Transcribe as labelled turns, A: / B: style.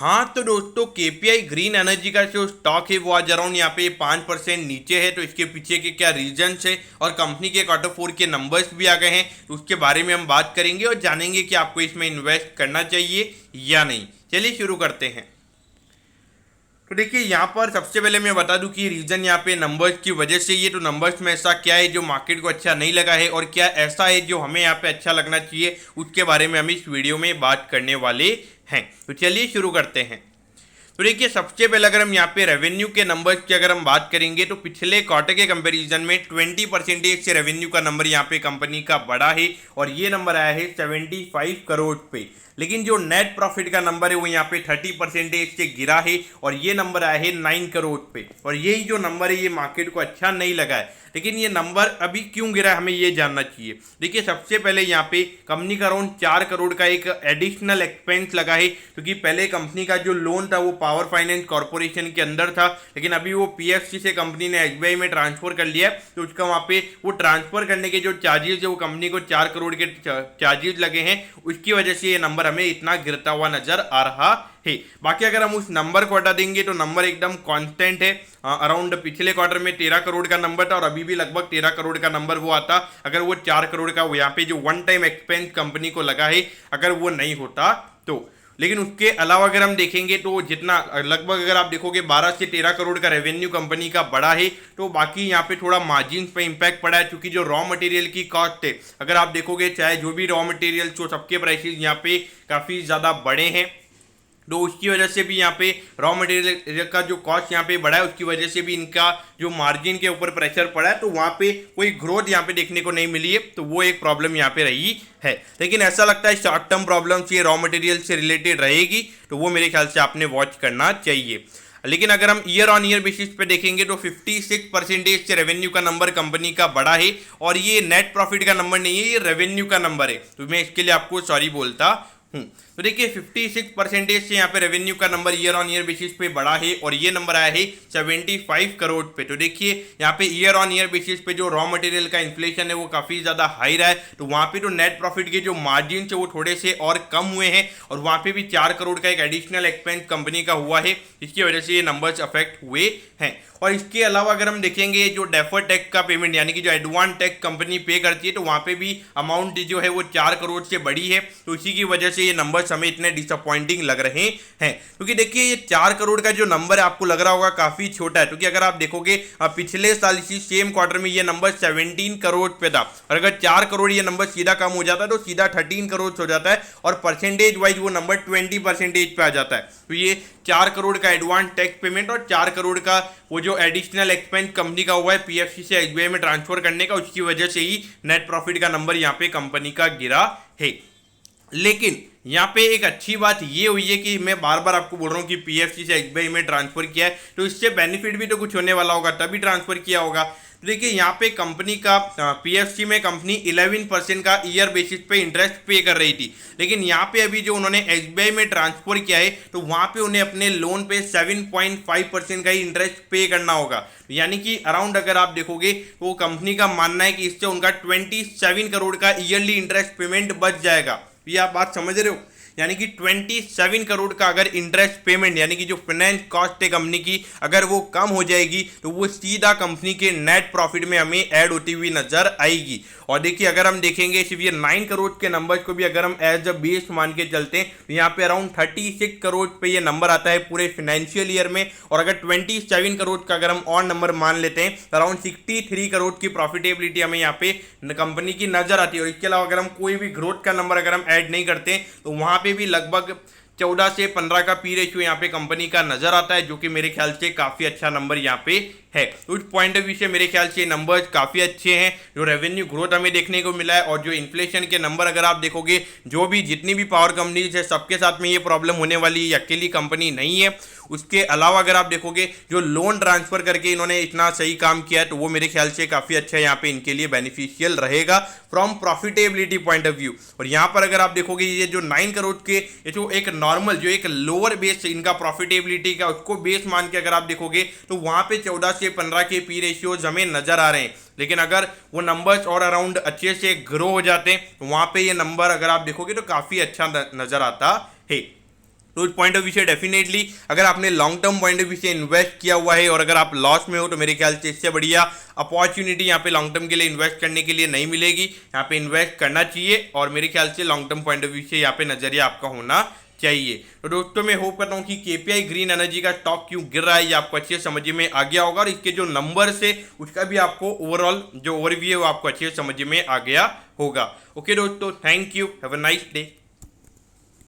A: हाँ तो दोस्तों केपीआई ग्रीन एनर्जी का जो स्टॉक है वो आज अराउंड यहाँ पे 5% नीचे है। तो इसके पीछे के क्या रीजंस है और कंपनी के क्वार्टर फोर के नंबर्स भी आ गए हैं, तो उसके बारे में हम बात करेंगे और जानेंगे कि आपको इसमें इन्वेस्ट करना चाहिए या नहीं। चलिए शुरू करते हैं। तो देखिए यहाँ पर सबसे पहले मैं बता दूं कि रीजन यहाँ पे नंबर्स की वजह से ये, तो नंबर्स में ऐसा क्या है जो मार्केट को अच्छा नहीं लगा है और क्या ऐसा है जो हमें यहाँ पे अच्छा लगना चाहिए, उसके बारे में हम इस वीडियो में बात करने वाले हैं। तो चलिए शुरू करते हैं। तो देखिए सबसे पहले अगर हम यहाँ पे रेवेन्यू के नंबर्स की अगर हम बात करेंगे तो पिछले क्वार्टर के कंपैरिजन में 20% से रेवेन्यू का नंबर यहाँ पे कंपनी का बढ़ा है और ये नंबर आया है 75 करोड़ पे। लेकिन जो नेट प्रॉफिट का नंबर है वो यहाँ पे 30% से गिरा है और ये नंबर आया है 9 करोड़ पे। और यही जो नंबर है ये मार्केट को अच्छा नहीं लगा है। लेकिन ये नंबर अभी क्यों गिरा है हमें ये जानना चाहिए। देखिए सबसे पहले यहाँ पे कंपनी का अराउंड 4 करोड़ का एक एडिशनल एक्सपेंस लगा है, क्योंकि पहले कंपनी का जो लोन था वो पावर फाइनेंस कॉर्पोरेशन के अंदर था, लेकिन अभी वो पीएफसी से कंपनी ने एसबीआई में ट्रांसफर कर लिया है। तो उसका वहाँ पे वो ट्रांसफर करने के जो चार्जेस है वो कंपनी को 4 करोड़ के चार्जेस लगे हैं, उसकी वजह से ये नंबर हमें इतना गिरता हुआ नजर आ रहा है। बाकी अगर हम उस नंबर को हटा देंगे तो नंबर एकदम कांस्टेंट है। अराउंड पिछले क्वार्टर में 13 करोड़ का नंबर था और अभी भी लगभग 13 करोड़ का नंबर वो आता अगर वो 4 करोड़ का वो यहाँ पे जो वन टाइम एक्सपेंस कंपनी को लगा है अगर वो नहीं होता तो। लेकिन उसके अलावा अगर हम देखेंगे तो जितना लगभग अगर आप देखोगे 12 से 13 करोड़ का रेवेन्यू कंपनी का बढ़ा है, तो बाकी यहाँ पे थोड़ा मार्जिन पे इंपैक्ट पड़ा है, क्योंकि जो रॉ मटेरियल की कॉस्ट है अगर आप देखोगे चाहे जो भी रॉ मटेरियल जो सबके प्राइसेस यहाँ पे काफ़ी ज़्यादा बढ़े हैं, तो उसकी वजह से भी यहाँ पे रॉ मटेरियल का जो कॉस्ट यहाँ पे बढ़ा है उसकी वजह से भी इनका जो मार्जिन के ऊपर प्रेशर पड़ा है, तो वहाँ पे कोई ग्रोथ यहाँ पे देखने को नहीं मिली है। तो वो एक प्रॉब्लम यहाँ पे रही है। लेकिन ऐसा लगता है शॉर्ट टर्म प्रॉब्लम ये रॉ मटेरियल से रिलेटेड रहेगी, तो वो मेरे ख्याल से आपने वॉच करना चाहिए। लेकिन अगर हम ईयर ऑन ईयर बेसिस पे देखेंगे तो 56% से रेवेन्यू का नंबर कंपनी का बढ़ा है और ये नेट प्रॉफिट का नंबर नहीं है, ये रेवेन्यू का नंबर है। तो मैं इसके लिए आपको सॉरी बोलता हूँ। तो देखिए 56% से यहाँ पे रेवेन्यू का number year on year basis पे बढ़ा है और ये नंबर आया है 75 करोड़ पे। तो देखिए यहाँ पे ईयर ऑन ईयर बेसिस पे जो रॉ मटेरियल का इन्फ्लेशन है वो काफ़ी ज़्यादा हाई रहा है, तो वहाँ पे तो नेट प्रॉफिट के जो मार्जिन है वो थोड़े से और कम हुए हैं और वहाँ पे भी 4 करोड़ का एक एडिशनल एक्सपेंस कंपनी का हुआ है, इसकी वजह से ये नंबर्स अफेक्ट हुए हैं। और इसके अलावा अगर हम देखेंगे जो डेफर टैक्स का पेमेंट यानी कि जो एडवांस टैक्स कंपनी पे करती है, तो वहाँ पे भी अमाउंट जो है वो 4 करोड़ से बड़ी है, तो इसी की वजह से ये नंबर्स हमें इतने डिसअपॉइंटिंग लग रहे हैं। क्योंकि देखिए ये 4 करोड़ का जो नंबर है आपको लग रहा होगा काफ़ी छोटा है, क्योंकि अगर आप देखोगे पिछले साल इसी सेम क्वार्टर में ये नंबर 17 करोड़ पे था और अगर 4 करोड़ ये नंबर सीधा कम हो जाता है तो सीधा 13 करोड़ हो जाता है और परसेंटेज वाइज वो नंबर 20% पे आ जाता है। तो ये 4 करोड़ का एडवांस टैक्स पेमेंट और 4 करोड़ का वो जो एडिशनल एक्सपेंस कंपनी का हुआ है पीएफसी से एसबीआई में ट्रांसफर करने का, उसकी वजह से ही नेट प्रॉफिट का नंबर यहाँ पे कंपनी का गिरा है। लेकिन यहाँ पे एक अच्छी बात ये हुई है कि मैं बार बार आपको बोल रहा हूँ कि पीएफसी से एसबीआई में ट्रांसफर किया है, तो इससे बेनिफिट भी तो कुछ होने वाला होगा, तभी ट्रांसफर किया होगा। तो देखिए यहाँ पे कंपनी का पीएफसी में कंपनी 11% का ईयर बेसिस पे इंटरेस्ट पे कर रही थी, लेकिन यहाँ पे अभी जो उन्होंने एसबीआई में ट्रांसफर किया है तो वहाँ पे उन्हें अपने लोन पे 7.5% का ही इंटरेस्ट पे करना होगा। यानी कि अराउंड अगर आप देखोगे तो कंपनी का मानना है कि इससे उनका 27 करोड़ का ईयरली इंटरेस्ट पेमेंट बच जाएगा। ये आप बात समझ रहे हो, यानी कि 27 करोड़ का अगर इंटरेस्ट पेमेंट यानी कि जो फाइनेंस कॉस्ट है कंपनी की अगर वो कम हो जाएगी तो वो सीधा कंपनी के नेट प्रॉफिट में हमें ऐड होती हुई नजर आएगी। और देखिए अगर हम देखेंगे सिर्फ ये 9 करोड़ के नंबर्स को भी अगर हम एज अ बेस मान के चलते हैं तो यहाँ पे अराउंड 36 करोड़ पे ये नंबर आता है पूरे फाइनेंशियल ईयर में, और अगर 27 करोड़ का अगर हम और नंबर मान लेते हैं तो अराउंड 63 करोड़ की प्रॉफिटेबिलिटी हमें यहाँ पे कंपनी की नजर आती है। और इसके अलावा अगर हम कोई भी ग्रोथ का नंबर अगर हम ऐड नहीं करते तो वहाँ पे भी लगभग 14 से 15 का पी रेशियो यहाँ पे कंपनी का नजर आता है, जो कि मेरे ख्याल से काफी अच्छा नंबर यहाँ पे है। तो उस पॉइंट ऑफ व्यू से मेरे ख्याल से नंबर्स काफ़ी अच्छे हैं। जो रेवेन्यू ग्रोथ हमें देखने को मिला है और जो इन्फ्लेशन के नंबर अगर आप देखोगे जो भी जितनी भी पावर कंपनीज है सबके साथ में ये प्रॉब्लम होने वाली है, अकेली कंपनी नहीं है। उसके अलावा अगर आप देखोगे जो लोन ट्रांसफर करके इन्होंने इतना सही काम किया है तो वो मेरे ख्याल से काफ़ी अच्छा यहाँ पे इनके लिए बेनिफिशियल रहेगा from profitability point of view. और यहाँ पर अगर आप देखोगे ये जो 9 करोड़ के ये जो एक नॉर्मल जो एक लोअर बेस इनका प्रॉफिटेबिलिटी का उसको बेस मान के अगर आप देखोगे तो वहाँ पे 14 से 15 के पी रेशियोज हमें नजर आ रहे हैं। लेकिन अगर वो नंबर्स और अराउंड अच्छे से ग्रो हो जाते हैं तो वहाँ पे ये नंबर अगर आप देखोगे तो काफ़ी अच्छा नजर आता है। तो उस पॉइंट ऑफ व्यू से डेफिनेटली अगर आपने long term point of view से इन्वेस्ट किया हुआ है और अगर आप लॉस में हो तो मेरे ख्याल से इससे बढ़िया अपॉर्चुनिटी यहाँ पे लॉन्ग टर्म के लिए इन्वेस्ट करने के लिए नहीं मिलेगी। यहाँ पे इन्वेस्ट करना चाहिए और मेरे ख्याल से long term point of view से यहाँ पे नजरिया आपका होना चाहिए। तो दोस्तों मैं होप करता हूँ कि केपीआई ग्रीन एनर्जी का स्टॉक क्यों गिर रहा है ये आपको अच्छे से समझ में आ गया होगा और इसके जो नंबर्स है उसका भी आपको ओवरऑल जो ओवरव्यू है वो आपको अच्छे से समझ में आ गया होगा। ओके दोस्तों, thank you, have a nice day.